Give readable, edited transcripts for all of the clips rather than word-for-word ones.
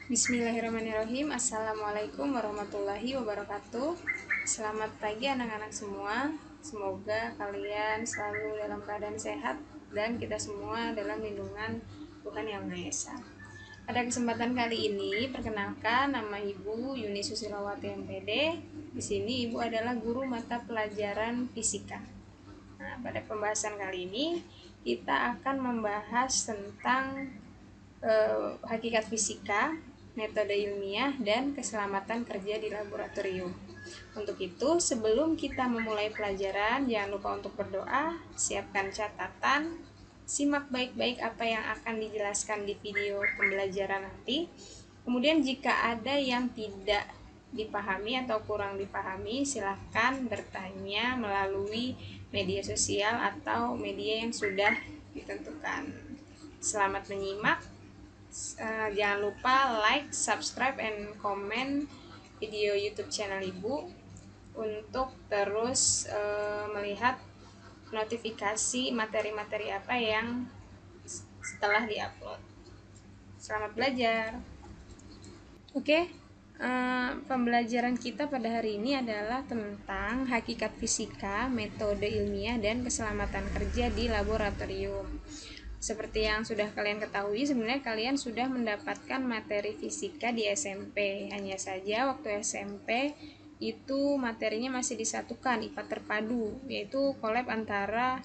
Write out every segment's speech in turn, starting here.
Bismillahirrahmanirrahim. Assalamualaikum warahmatullahi wabarakatuh. Selamat pagi anak-anak semua. Semoga kalian selalu dalam keadaan sehat dan kita semua dalam lindungan Tuhan Yang Maha Esa. Pada kesempatan kali ini, perkenalkan, nama Ibu Yuni Susilawati MPD. Di sini Ibu adalah guru mata pelajaran fisika. Nah, pada pembahasan kali ini kita akan membahas tentang hakikat fisika, metode ilmiah, dan keselamatan kerja di laboratorium. Untuk itu, sebelum kita memulai pelajaran, jangan lupa untuk berdoa, siapkan catatan, simak baik-baik apa yang akan dijelaskan di video pembelajaran nanti. Kemudian jika ada yang tidak dipahami atau kurang dipahami, silahkan bertanya melalui media sosial atau media yang sudah ditentukan. Selamat menyimak. Jangan lupa like, subscribe, and comment video YouTube channel Ibu untuk terus melihat notifikasi materi-materi apa yang setelah diupload. Selamat belajar. Oke, pembelajaran kita pada hari ini adalah tentang hakikat fisika, metode ilmiah, dan keselamatan kerja di laboratorium. Seperti yang sudah kalian ketahui, sebenarnya kalian sudah mendapatkan materi fisika di SMP. Hanya saja waktu SMP itu materinya masih disatukan, IPA terpadu, yaitu collab antara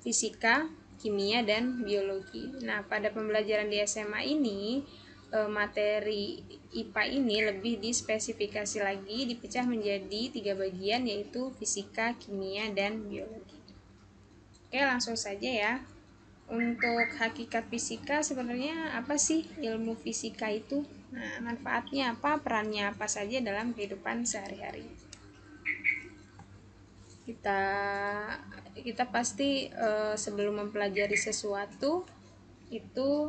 fisika, kimia, dan biologi. Nah, pada pembelajaran di SMA ini, materi IPA ini lebih dispesifikasi lagi, dipecah menjadi 3 bagian, yaitu fisika, kimia, dan biologi. Oke, langsung saja ya. Untuk hakikat fisika, sebenarnya apa sih ilmu fisika itu? Nah, manfaatnya apa, perannya apa saja dalam kehidupan sehari-hari? Kita pasti sebelum mempelajari sesuatu itu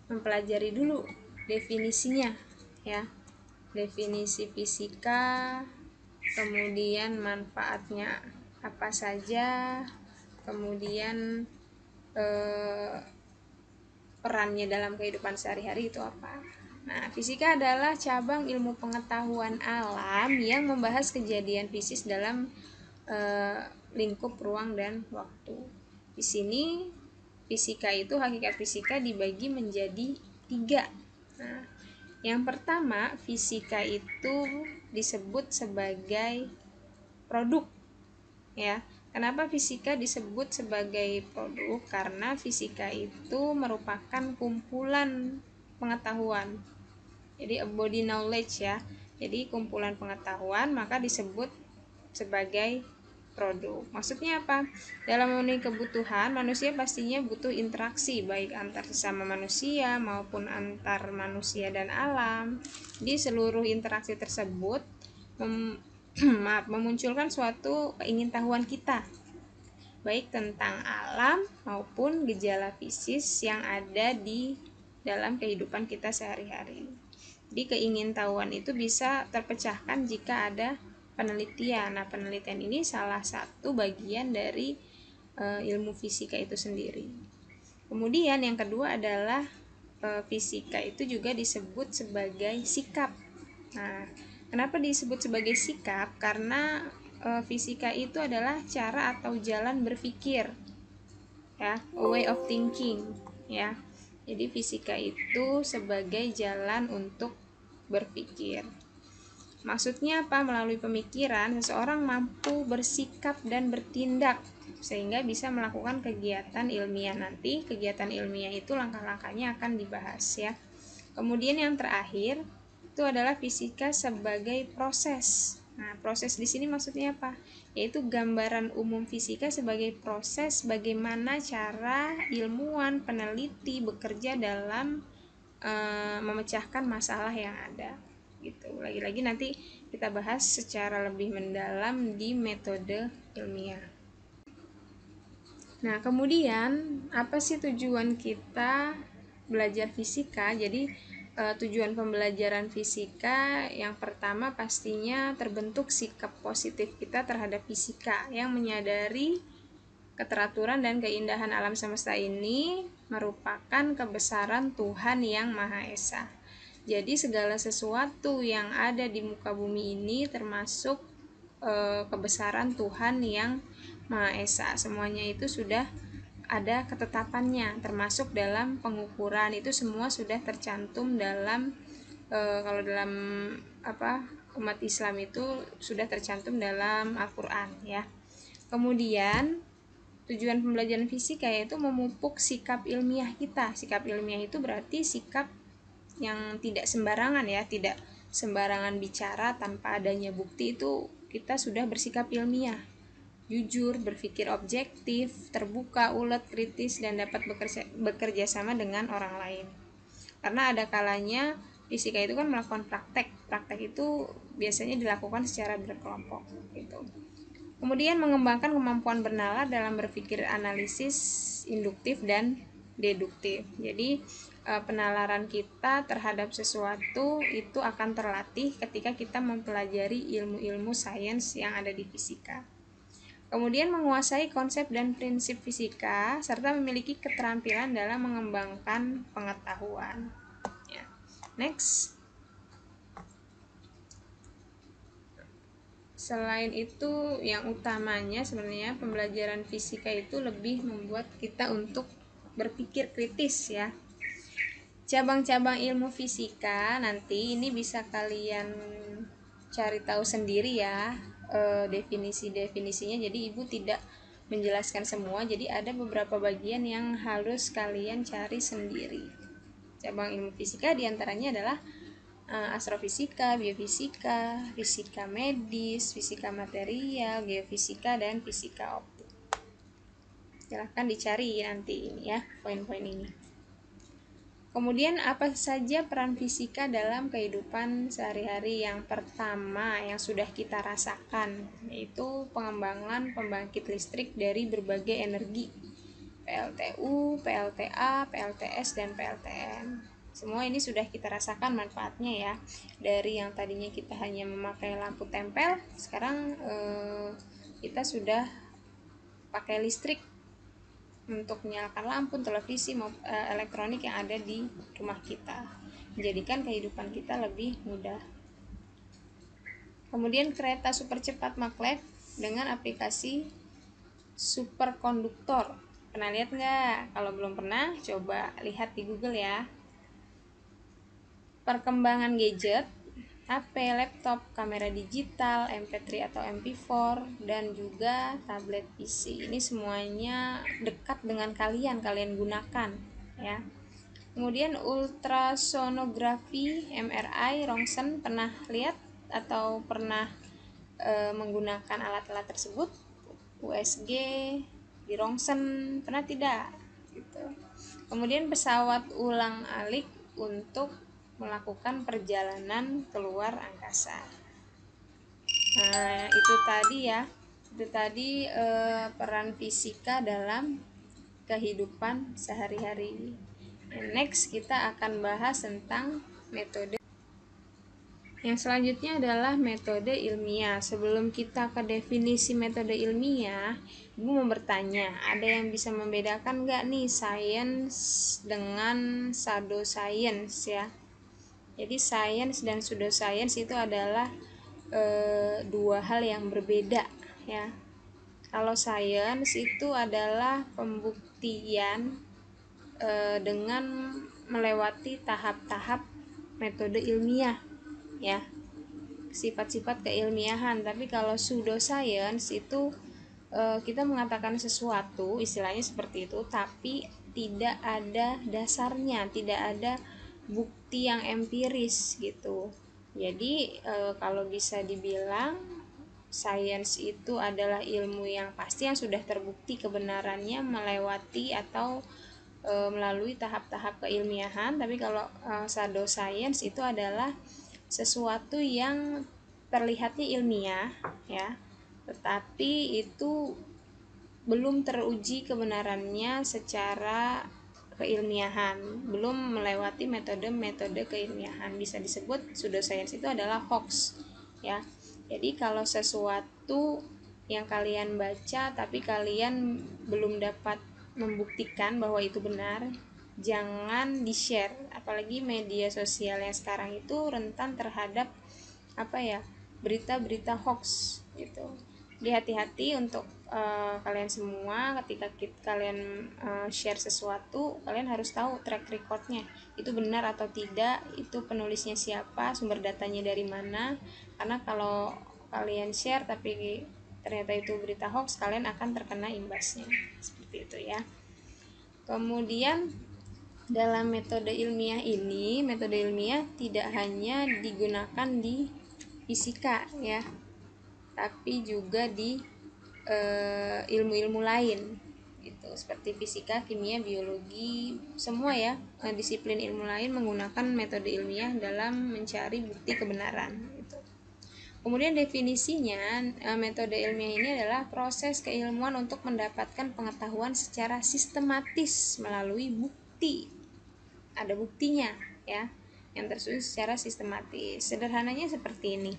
mempelajari dulu definisinya ya. Definisi fisika, kemudian manfaatnya apa saja, kemudian perannya dalam kehidupan sehari-hari itu apa. Nah, fisika adalah cabang ilmu pengetahuan alam yang membahas kejadian fisik dalam lingkup ruang dan waktu. Di sini fisika itu, hakikat fisika dibagi menjadi 3. Nah, yang pertama, fisika itu disebut sebagai produk ya. Kenapa fisika disebut sebagai produk? Karena fisika itu merupakan kumpulan pengetahuan. Jadi a body knowledge ya. Jadi kumpulan pengetahuan, maka disebut sebagai produk. Maksudnya apa? Dalam memenuhi kebutuhan, manusia pastinya butuh interaksi baik antar sesama manusia maupun antar manusia dan alam. Di seluruh interaksi tersebut memunculkan suatu keingintahuan kita, baik tentang alam maupun gejala fisik yang ada di dalam kehidupan kita sehari-hari. Jadi keingintahuan itu bisa terpecahkan jika ada penelitian. Nah, penelitian ini salah satu bagian dari ilmu fisika itu sendiri. Kemudian yang kedua adalah fisika itu juga disebut sebagai sikap. Nah, kenapa disebut sebagai sikap? Karena fisika itu adalah cara atau jalan berpikir ya, a way of thinking ya. Jadi fisika itu sebagai jalan untuk berpikir. Maksudnya apa? Melalui pemikiran, seseorang mampu bersikap dan bertindak sehingga bisa melakukan kegiatan ilmiah. Nanti kegiatan ilmiah itu langkah-langkahnya akan dibahas ya. Kemudian yang terakhir itu adalah fisika sebagai proses. Nah, proses di sini maksudnya apa? Yaitu gambaran umum fisika sebagai proses bagaimana cara ilmuwan, peneliti bekerja dalam memecahkan masalah yang ada. Gitu. Lagi-lagi nanti kita bahas secara lebih mendalam di metode ilmiah. Nah, kemudian apa sih tujuan kita belajar fisika? Jadi tujuan pembelajaran fisika yang pertama pastinya terbentuk sikap positif kita terhadap fisika yang menyadari Keteraturan dan keindahan alam semesta ini merupakan kebesaran Tuhan yang Maha Esa. Jadi segala sesuatu yang ada di muka bumi ini termasuk kebesaran Tuhan yang Maha Esa. Semuanya itu sudah ada ketetapannya, termasuk dalam pengukuran itu semua sudah tercantum dalam kalau dalam umat Islam itu sudah tercantum dalam Al-Qur'an ya. Kemudian tujuan pembelajaran fisika yaitu memupuk sikap ilmiah kita. Sikap ilmiah itu berarti sikap yang tidak sembarangan ya, tidak sembarangan bicara tanpa adanya bukti. Itu kita sudah bersikap ilmiah, jujur, berpikir objektif, terbuka, ulet, kritis, dan dapat bekerja sama dengan orang lain. Karena ada kalanya fisika itu kan melakukan praktek. Praktek itu biasanya dilakukan secara berkelompok gitu. Kemudian mengembangkan kemampuan bernalar dalam berpikir analisis induktif dan deduktif. Jadi penalaran kita terhadap sesuatu itu akan terlatih ketika kita mempelajari ilmu-ilmu sains yang ada di fisika. Kemudian menguasai konsep dan prinsip fisika serta memiliki keterampilan dalam mengembangkan pengetahuan. Ya. Next. Selain itu, yang utamanya sebenarnya pembelajaran fisika itu lebih membuat kita untuk berpikir kritis ya. Cabang-cabang ilmu fisika nanti ini bisa kalian cari tahu sendiri ya, definisi-definisinya. Jadi ibu tidak menjelaskan semua, jadi ada beberapa bagian yang harus kalian cari sendiri. Cabang ilmu fisika diantaranya adalah astrofisika, biofisika, fisika medis, fisika material, geofisika, dan fisika optik. Silahkan dicari nanti ini ya, poin-poin ini. Kemudian apa saja peran fisika dalam kehidupan sehari-hari? Yang pertama yang sudah kita rasakan yaitu pengembangan pembangkit listrik dari berbagai energi, PLTU, PLTA, PLTS, dan PLTN. Semua ini sudah kita rasakan manfaatnya ya. Dari yang tadinya kita hanya memakai lampu tempel, sekarang kita sudah pakai listrik untuk menyalakan lampu, televisi, elektronik yang ada di rumah kita, menjadikan kehidupan kita lebih mudah. Kemudian kereta super cepat maglev dengan aplikasi superkonduktor. Pernah lihat nggak? Kalau belum pernah, coba lihat di Google ya. Perkembangan gadget, HP, laptop, kamera digital, MP3 atau MP4, dan juga tablet PC. Ini semuanya dekat dengan kalian gunakan ya. Kemudian ultrasonografi, MRI, Röntgen, pernah lihat atau pernah menggunakan alat-alat tersebut? USG, di Röntgen, pernah tidak? Gitu. Kemudian pesawat ulang-alik untuk melakukan perjalanan keluar angkasa. Nah, itu tadi peran fisika dalam kehidupan sehari-hari. Next kita akan bahas tentang metode. Yang selanjutnya adalah metode ilmiah. Sebelum kita ke definisi metode ilmiah, Ibu mau bertanya, ada yang bisa membedakan nggak nih sains dengan pseudoscience ya? Jadi sains dan pseudoscience itu adalah dua hal yang berbeda ya. Kalau sains itu adalah pembuktian dengan melewati tahap-tahap metode ilmiah ya, sifat-sifat keilmiahan. Tapi kalau pseudoscience itu kita mengatakan sesuatu, istilahnya seperti itu, tapi tidak ada dasarnya, tidak ada bukti yang empiris gitu. Jadi kalau bisa dibilang sains itu adalah ilmu yang pasti yang sudah terbukti kebenarannya melewati atau melalui tahap-tahap keilmiahan. Tapi kalau pseudoscience itu adalah sesuatu yang terlihatnya ilmiah ya, tetapi itu belum teruji kebenarannya secara keilmiahan, belum melewati metode-metode keilmiahan. Bisa disebut pseudoscience itu adalah hoax ya. Jadi kalau sesuatu yang kalian baca tapi kalian belum dapat membuktikan bahwa itu benar, jangan di-share. Apalagi media sosial yang sekarang itu rentan terhadap berita-berita hoax gitu. Jadi hati-hati untuk kalian semua, ketika kalian share sesuatu, kalian harus tahu track recordnya, itu benar atau tidak, itu penulisnya siapa, sumber datanya dari mana. Karena kalau kalian share tapi ternyata itu berita hoax, kalian akan terkena imbasnya, seperti itu ya. Kemudian dalam metode ilmiah ini, metode ilmiah tidak hanya digunakan di fisika ya, tapi juga di ilmu-ilmu lain gitu, seperti fisika, kimia, biologi, semua ya, disiplin ilmu lain menggunakan metode ilmiah dalam mencari bukti kebenaran gitu. Kemudian definisinya, metode ilmiah ini adalah proses keilmuan untuk mendapatkan pengetahuan secara sistematis melalui bukti. Ada buktinya ya, yang tersusun secara sistematis. Sederhananya seperti ini.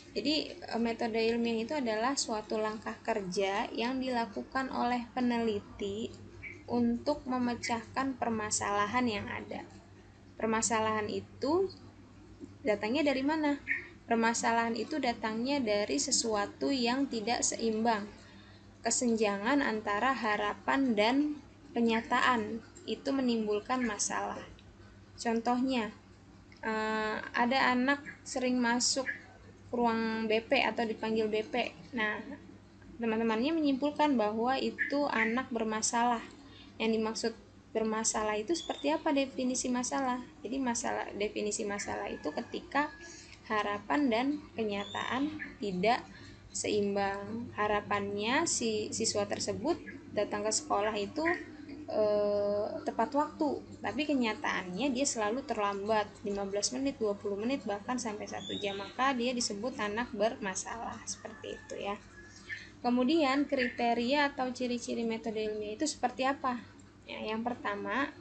Jadi metode ilmiah itu adalah suatu langkah kerja yang dilakukan oleh peneliti untuk memecahkan permasalahan yang ada. Permasalahan itu datangnya dari mana? Permasalahan itu datangnya dari sesuatu yang tidak seimbang. Kesenjangan antara harapan dan kenyataan itu menimbulkan masalah. Contohnya, ada anak sering masuk ruang BP atau dipanggil BP. Nah, teman-temannya menyimpulkan bahwa itu anak bermasalah. Yang dimaksud bermasalah itu seperti apa definisi masalah? Jadi definisi masalah itu ketika harapan dan kenyataan tidak seimbang. Harapannya si siswa tersebut datang ke sekolah itu tepat waktu, tapi kenyataannya dia selalu terlambat 15 menit, 20 menit, bahkan sampai 1 jam, maka dia disebut anak bermasalah, seperti itu ya. Kemudian kriteria atau ciri-ciri metode ilmiah itu seperti apa? Ya, yang pertama,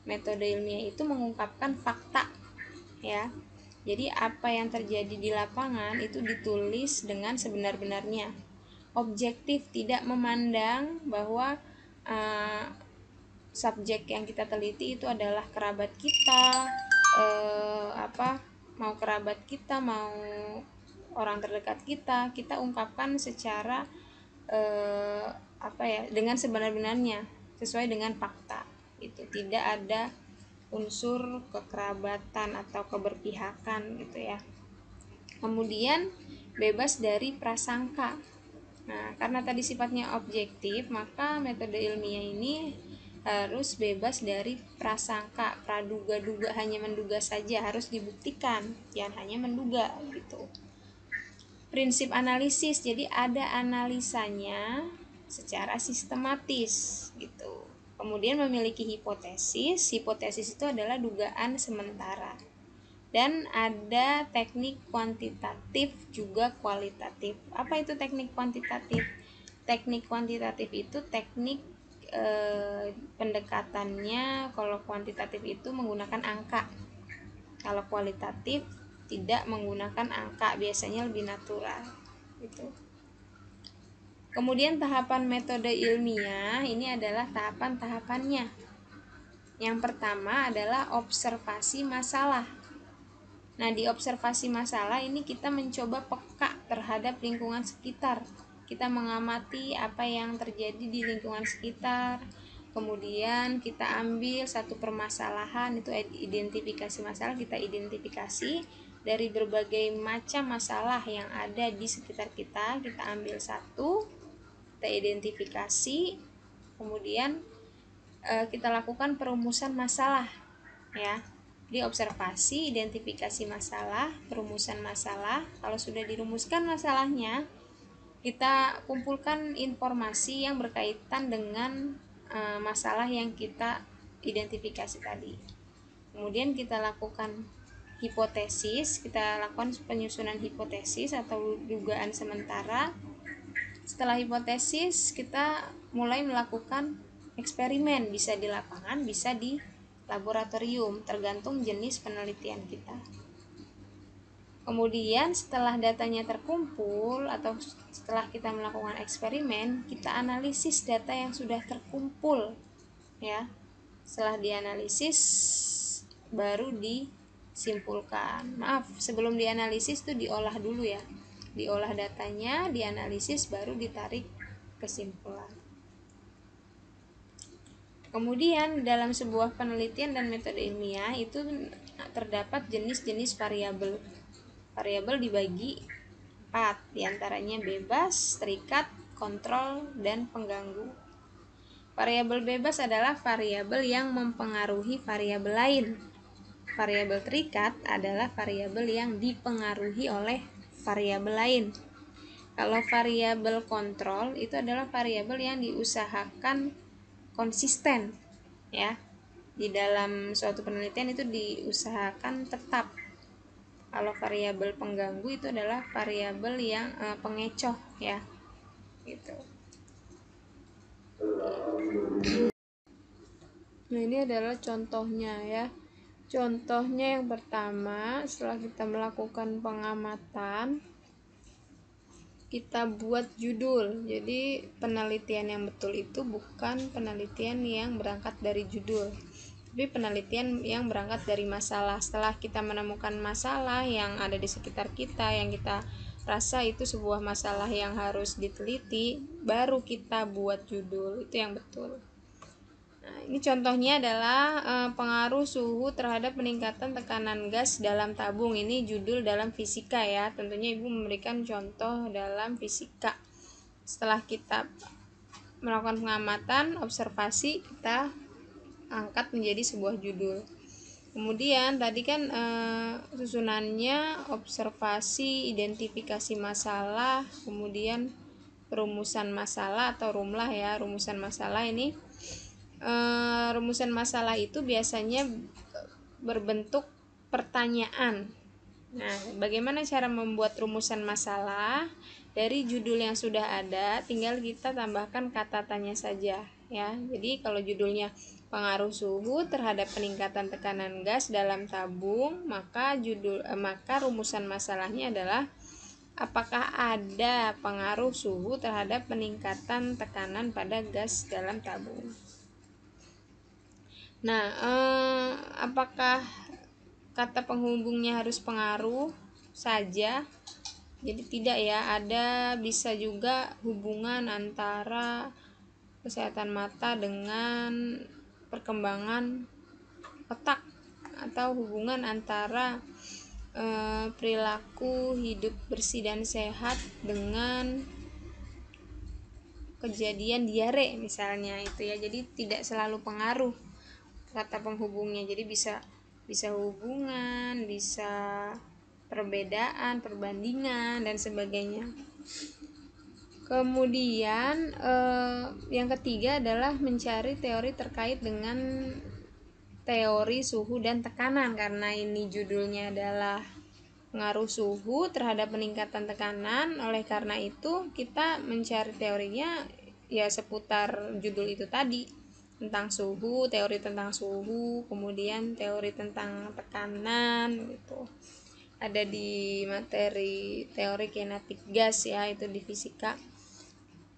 metode ilmiah itu mengungkapkan fakta ya. Jadi apa yang terjadi di lapangan itu ditulis dengan sebenar-benarnya. Objektif, tidak memandang bahwa subjek yang kita teliti itu adalah kerabat kita, mau kerabat kita, mau orang terdekat kita, kita ungkapkan secara dengan sebenar-benarnya sesuai dengan fakta. Itu tidak ada unsur kekerabatan atau keberpihakan gitu ya. Kemudian bebas dari prasangka. Nah, karena tadi sifatnya objektif, maka metode ilmiah ini harus bebas dari prasangka, praduga-duga, hanya menduga saja, harus dibuktikan, jangan hanya menduga gitu. Prinsip analisis, jadi ada analisanya secara sistematis gitu. Kemudian memiliki hipotesis. Hipotesis itu adalah dugaan sementara. Dan ada teknik kuantitatif juga kualitatif. Apa itu teknik kuantitatif? Teknik kuantitatif itu teknik pendekatannya, kalau kuantitatif itu menggunakan angka. Kalau kualitatif tidak menggunakan angka, biasanya lebih natural gitu. Kemudian tahapan metode ilmiah ini adalah tahapan-tahapannya. Yang pertama adalah observasi masalah. Nah, di observasi masalah ini kita mencoba peka terhadap lingkungan sekitar. Kita mengamati apa yang terjadi di lingkungan sekitar. Kemudian kita ambil satu permasalahan, itu identifikasi masalah, kita identifikasi dari berbagai macam masalah yang ada di sekitar kita. Kita ambil satu, kita identifikasi, kemudian kita lakukan perumusan masalah ya. Di observasi, identifikasi masalah, perumusan masalah. Kalau sudah dirumuskan masalahnya, kita kumpulkan informasi yang berkaitan dengan masalah yang kita identifikasi tadi. Kemudian kita lakukan hipotesis, kita lakukan penyusunan hipotesis atau dugaan sementara. Setelah hipotesis, kita mulai melakukan eksperimen, bisa di lapangan, bisa di laboratorium, tergantung jenis penelitian kita. Kemudian setelah datanya terkumpul atau setelah kita melakukan eksperimen, kita analisis data yang sudah terkumpul ya. Setelah dianalisis baru disimpulkan. Maaf, sebelum dianalisis itu diolah dulu ya. Diolah datanya, dianalisis baru ditarik kesimpulan. Kemudian dalam sebuah penelitian dan metode ilmiah itu terdapat jenis-jenis variabel. Variabel dibagi 4, diantaranya bebas, terikat, kontrol, dan pengganggu. Variabel bebas adalah variabel yang mempengaruhi variabel lain. Variabel terikat adalah variabel yang dipengaruhi oleh variabel lain. Kalau variabel kontrol itu adalah variabel yang diusahakan konsisten ya. Di dalam suatu penelitian itu diusahakan tetap. Kalau variabel pengganggu itu adalah variabel yang pengecoh ya. Gitu. Nah, ini adalah contohnya ya. Contohnya yang pertama, setelah kita melakukan pengamatan, kita buat judul. Jadi penelitian yang betul itu bukan penelitian yang berangkat dari judul, tapi penelitian yang berangkat dari masalah. Setelah kita menemukan masalah yang ada di sekitar kita, yang kita rasa itu sebuah masalah yang harus diteliti, baru kita buat judul. Itu yang betul. Nah, ini contohnya adalah pengaruh suhu terhadap peningkatan tekanan gas dalam tabung. Ini judul dalam fisika ya. Tentunya Ibu memberikan contoh dalam fisika. Setelah kita melakukan pengamatan, observasi, kita angkat menjadi sebuah judul. Kemudian tadi kan susunannya observasi, identifikasi masalah, kemudian rumusan masalah atau rumlah ya. Rumusan masalah ini rumusan masalah itu biasanya berbentuk pertanyaan. Nah, bagaimana cara membuat rumusan masalah? Dari judul yang sudah ada, tinggal kita tambahkan kata tanya saja ya. Jadi kalau judulnya pengaruh suhu terhadap peningkatan tekanan gas dalam tabung, maka rumusan masalahnya adalah apakah ada pengaruh suhu terhadap peningkatan tekanan pada gas dalam tabung. Nah, apakah kata penghubungnya harus pengaruh saja? Jadi tidak ya, ada bisa juga hubungan antara kesehatan mata dengan perkembangan otak, atau hubungan antara perilaku hidup bersih dan sehat dengan kejadian diare misalnya itu ya. Jadi tidak selalu pengaruh kata penghubungnya. Jadi bisa hubungan, bisa perbedaan, perbandingan dan sebagainya. Kemudian yang ketiga adalah mencari teori terkait dengan teori suhu dan tekanan. Karena ini judulnya adalah pengaruh suhu terhadap peningkatan tekanan, oleh karena itu kita mencari teorinya ya seputar judul itu tadi, tentang suhu, teori tentang suhu, kemudian teori tentang tekanan gitu. Ada di materi teori kinetik gas ya, itu di fisika.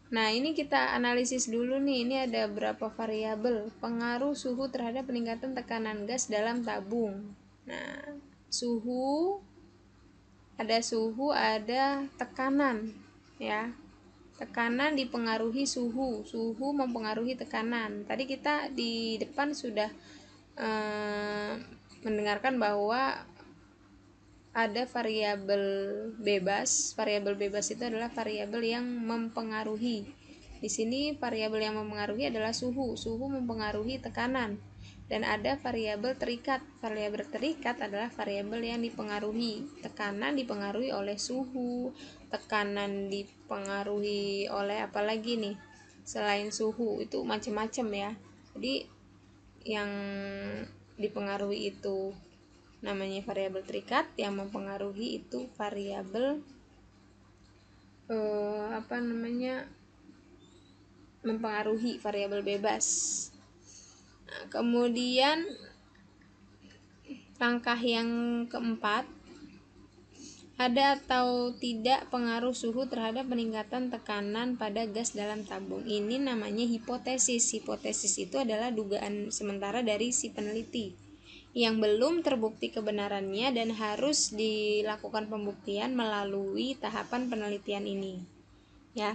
Nah, ini kita analisis dulu nih. Ini ada berapa variabel pengaruh suhu terhadap peningkatan tekanan gas dalam tabung. Nah, ada suhu, ada tekanan ya. Tekanan dipengaruhi suhu, suhu mempengaruhi tekanan. Tadi kita di depan sudah mendengarkan bahwa ada variabel bebas. Variabel bebas itu adalah variabel yang mempengaruhi. Di sini variabel yang mempengaruhi adalah suhu. Suhu mempengaruhi tekanan. Dan ada variabel terikat. Variabel terikat adalah variabel yang dipengaruhi. Tekanan dipengaruhi oleh suhu, tekanan dipengaruhi oleh apa lagi nih selain suhu, itu macam-macam ya. Jadi yang dipengaruhi itu namanya variabel terikat, yang mempengaruhi itu variabel mempengaruhi variabel bebas. Nah, kemudian langkah yang keempat, Ada atau tidak pengaruh suhu terhadap peningkatan tekanan pada gas dalam tabung. Ini namanya hipotesis. Hipotesis itu adalah dugaan sementara dari si peneliti yang belum terbukti kebenarannya dan harus dilakukan pembuktian melalui tahapan penelitian ini. Ya.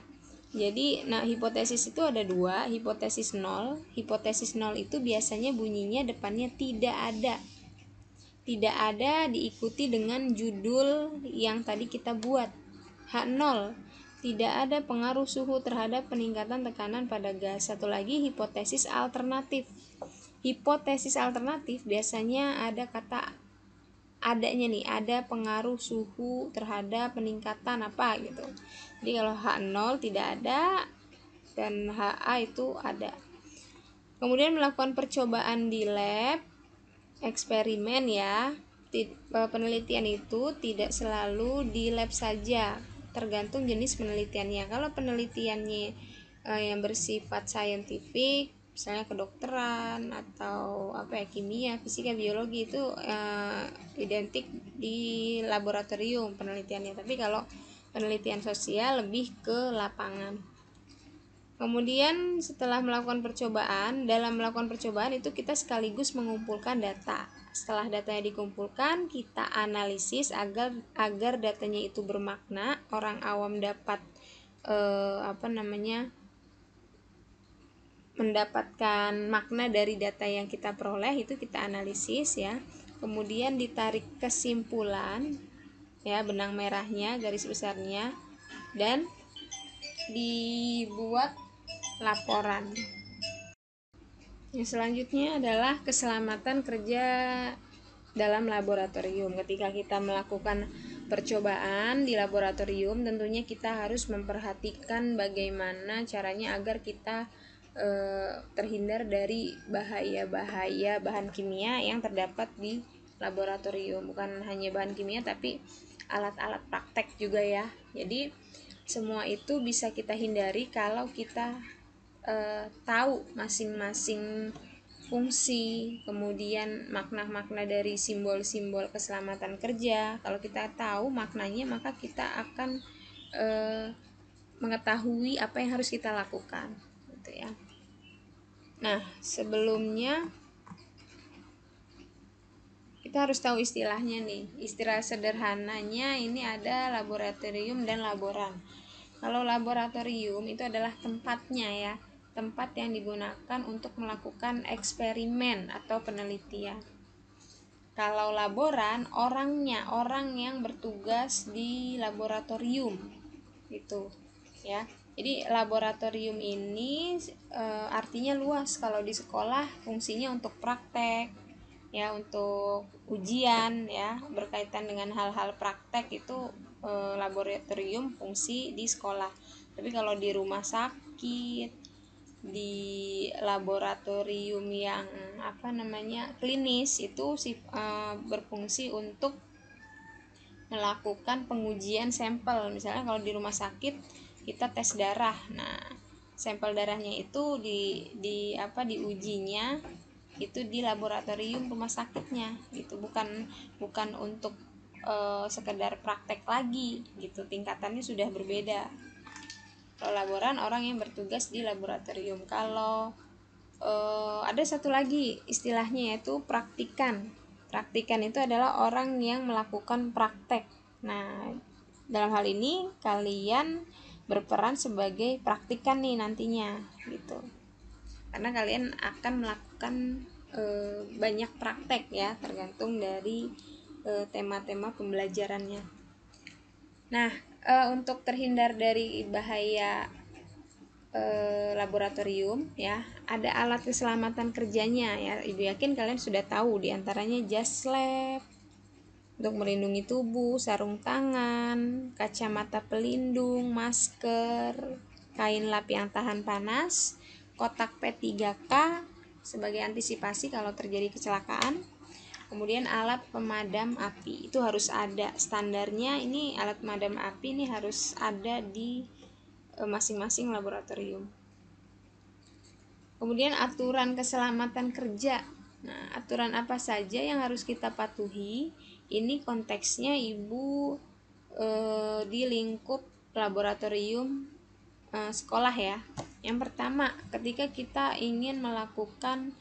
Jadi, hipotesis itu ada dua, hipotesis nol. Hipotesis nol itu biasanya bunyinya depannya tidak ada. Tidak ada diikuti dengan judul yang tadi kita buat. H0, tidak ada pengaruh suhu terhadap peningkatan tekanan pada gas. Satu lagi hipotesis alternatif. Hipotesis alternatif biasanya ada kata adanya nih, ada pengaruh suhu terhadap peningkatan apa gitu. Jadi kalau H0 tidak ada dan HA itu ada. Kemudian melakukan percobaan di lab, eksperimen ya. Penelitian itu tidak selalu di lab saja, tergantung jenis penelitiannya. Kalau penelitiannya yang bersifat saintifik, misalnya kedokteran atau kimia, fisika, biologi, itu identik di laboratorium penelitiannya. Tapi kalau penelitian sosial lebih ke lapangan. Kemudian setelah melakukan percobaan, dalam melakukan percobaan itu kita sekaligus mengumpulkan data. Setelah datanya dikumpulkan, kita analisis agar datanya itu bermakna, orang awam dapat mendapatkan makna dari data yang kita peroleh, itu kita analisis ya. Kemudian ditarik kesimpulan ya, benang merahnya, garis besarnya, dan dibuat laporan. Yang selanjutnya adalah keselamatan kerja dalam laboratorium. Ketika kita melakukan percobaan di laboratorium, tentunya kita harus memperhatikan bagaimana caranya agar kita terhindar dari bahaya-bahaya bahan kimia yang terdapat di laboratorium. Bukan hanya bahan kimia tapi alat-alat praktek juga ya. Jadi semua itu bisa kita hindari kalau kita tahu masing-masing fungsi, kemudian makna-makna dari simbol-simbol keselamatan kerja. Kalau kita tahu maknanya, maka kita akan mengetahui apa yang harus kita lakukan, gitu ya. Nah, sebelumnya kita harus tahu istilahnya nih. Istilah sederhananya ini ada laboratorium dan laboran. Kalau laboratorium itu adalah tempatnya ya, tempat yang digunakan untuk melakukan eksperimen atau penelitian. Kalau laboran, orangnya, orang yang bertugas di laboratorium gitu ya. Jadi laboratorium ini artinya luas. Kalau di sekolah fungsinya untuk praktek ya, untuk ujian ya, berkaitan dengan hal-hal praktek itu laboratorium fungsi di sekolah. Tapi kalau di rumah sakit, di laboratorium yang klinis itu berfungsi untuk melakukan pengujian sampel. Misalnya kalau di rumah sakit kita tes darah. Nah, sampel darahnya itu diujinya itu di laboratorium rumah sakitnya gitu, bukan untuk sekedar praktek lagi gitu, tingkatannya sudah berbeda. Kalau laboran, orang yang bertugas di laboratorium. Kalau ada satu lagi istilahnya, yaitu praktikan. Praktikan itu adalah orang yang melakukan praktek. Nah, dalam hal ini kalian berperan sebagai praktikan nih nantinya gitu, karena kalian akan melakukan banyak praktek ya, tergantung dari tema-tema pembelajarannya. Nah, untuk terhindar dari bahaya laboratorium ya, ada alat keselamatan kerjanya ya. Ibu yakin kalian sudah tahu, diantaranya jas lab untuk melindungi tubuh, sarung tangan, kacamata pelindung, masker, kain lap yang tahan panas, kotak P3K sebagai antisipasi kalau terjadi kecelakaan. Kemudian alat pemadam api itu harus ada standarnya. Ini alat pemadam api ini harus ada di masing-masing laboratorium. Kemudian aturan keselamatan kerja. Nah, aturan apa saja yang harus kita patuhi? Ini konteksnya Ibu di lingkup laboratorium sekolah ya. Yang pertama, ketika kita ingin melakukan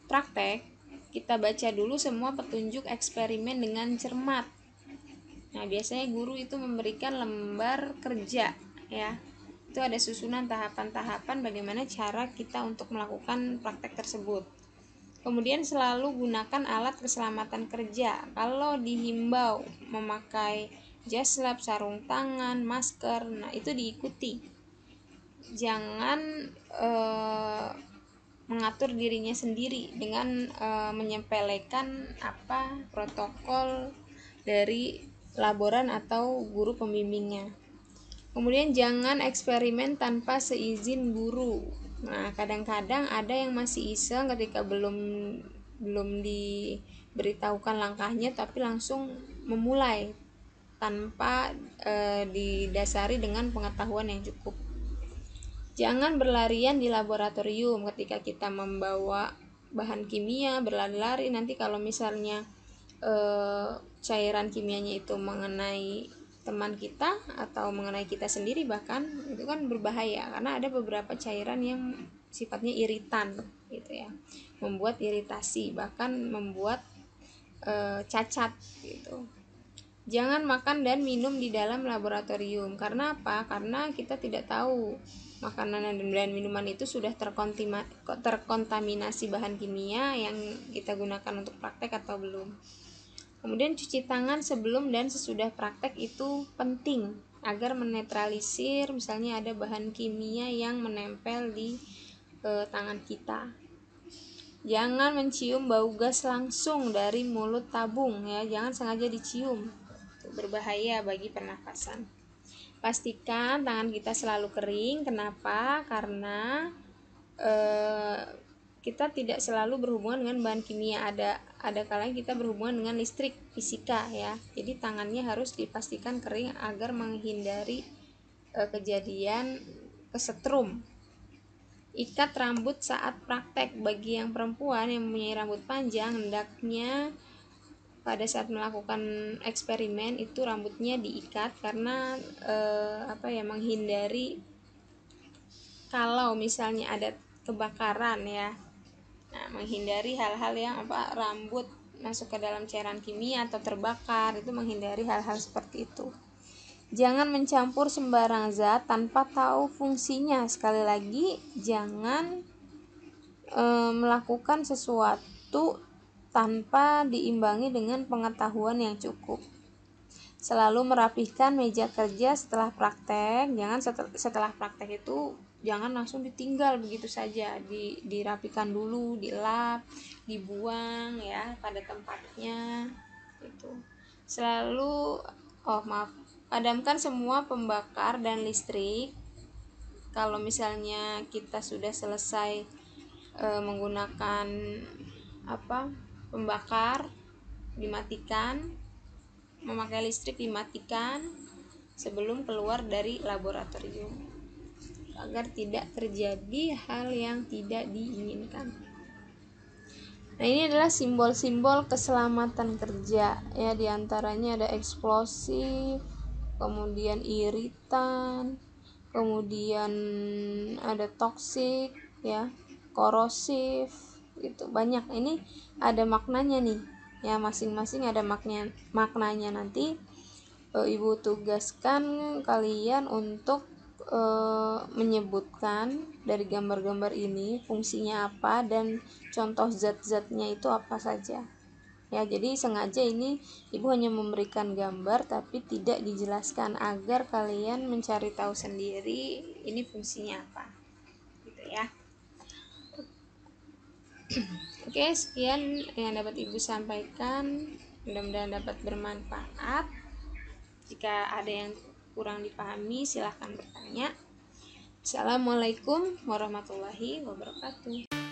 praktek, kita baca dulu semua petunjuk eksperimen dengan cermat. Nah, biasanya guru itu memberikan lembar kerja ya. Itu ada susunan tahapan-tahapan bagaimana cara kita untuk melakukan praktek tersebut. Kemudian selalu gunakan alat keselamatan kerja. Kalau dihimbau memakai jas lab, sarung tangan, masker, nah itu diikuti. Jangan mengatur dirinya sendiri dengan menyepelekan apa protokol dari laboran atau guru pembimbingnya. Kemudian jangan eksperimen tanpa seizin guru. Nah, kadang-kadang ada yang masih iseng ketika belum diberitahukan langkahnya tapi langsung memulai tanpa didasari dengan pengetahuan yang cukup. Jangan berlarian di laboratorium ketika kita membawa bahan kimia, berlari-lari nanti kalau misalnya cairan kimianya itu mengenai teman kita atau mengenai kita sendiri, bahkan itu kan berbahaya karena ada beberapa cairan yang sifatnya iritan gitu ya, membuat iritasi bahkan membuat cacat gitu. Jangan makan dan minum di dalam laboratorium. Karena apa? Karena kita tidak tahu makanan dan minuman itu sudah terkontaminasi bahan kimia yang kita gunakan untuk praktek atau belum. Kemudian cuci tangan sebelum dan sesudah praktek itu penting agar menetralisir misalnya ada bahan kimia yang menempel di tangan kita. Jangan mencium bau gas langsung dari mulut tabung ya, jangan sengaja dicium. Itu berbahaya bagi pernafasan. Pastikan tangan kita selalu kering. Kenapa? Karena kita tidak selalu berhubungan dengan bahan kimia, ada kalanya kita berhubungan dengan listrik fisika ya, jadi tangannya harus dipastikan kering agar menghindari kejadian kesetrum. Ikat rambut saat praktek. Bagi yang perempuan yang mempunyai rambut panjang, hendaknya pada saat melakukan eksperimen itu rambutnya diikat karena menghindari kalau misalnya ada kebakaran ya. Nah, menghindari hal-hal yang rambut masuk ke dalam cairan kimia atau terbakar, itu menghindari hal-hal seperti itu. Jangan mencampur sembarang zat tanpa tahu fungsinya. Sekali lagi, jangan melakukan sesuatu tanpa diimbangi dengan pengetahuan yang cukup. Selalu merapihkan meja kerja setelah praktek. Jangan setelah praktek itu jangan langsung ditinggal begitu saja, dirapikan dulu, dilap, dibuang ya pada tempatnya itu. Selalu padamkan semua pembakar dan listrik. Kalau misalnya kita sudah selesai menggunakan pembakar, dimatikan, memakai listrik dimatikan sebelum keluar dari laboratorium agar tidak terjadi hal yang tidak diinginkan. Nah, ini adalah simbol-simbol keselamatan kerja ya, diantaranya ada eksplosif, kemudian iritan, kemudian ada toksik ya, korosif, itu banyak. Ini ada maknanya nih ya, masing-masing ada maknanya. Nanti ibu tugaskan kalian untuk menyebutkan dari gambar-gambar ini fungsinya apa dan contoh zat-zatnya itu apa saja ya. Jadi sengaja ini ibu hanya memberikan gambar tapi tidak dijelaskan agar kalian mencari tahu sendiri ini fungsinya apa gitu ya. Oke, sekian yang dapat ibu sampaikan, mudah-mudahan dapat bermanfaat. Jika ada yang kurang dipahami silahkan bertanya. Assalamualaikum warahmatullahi wabarakatuh.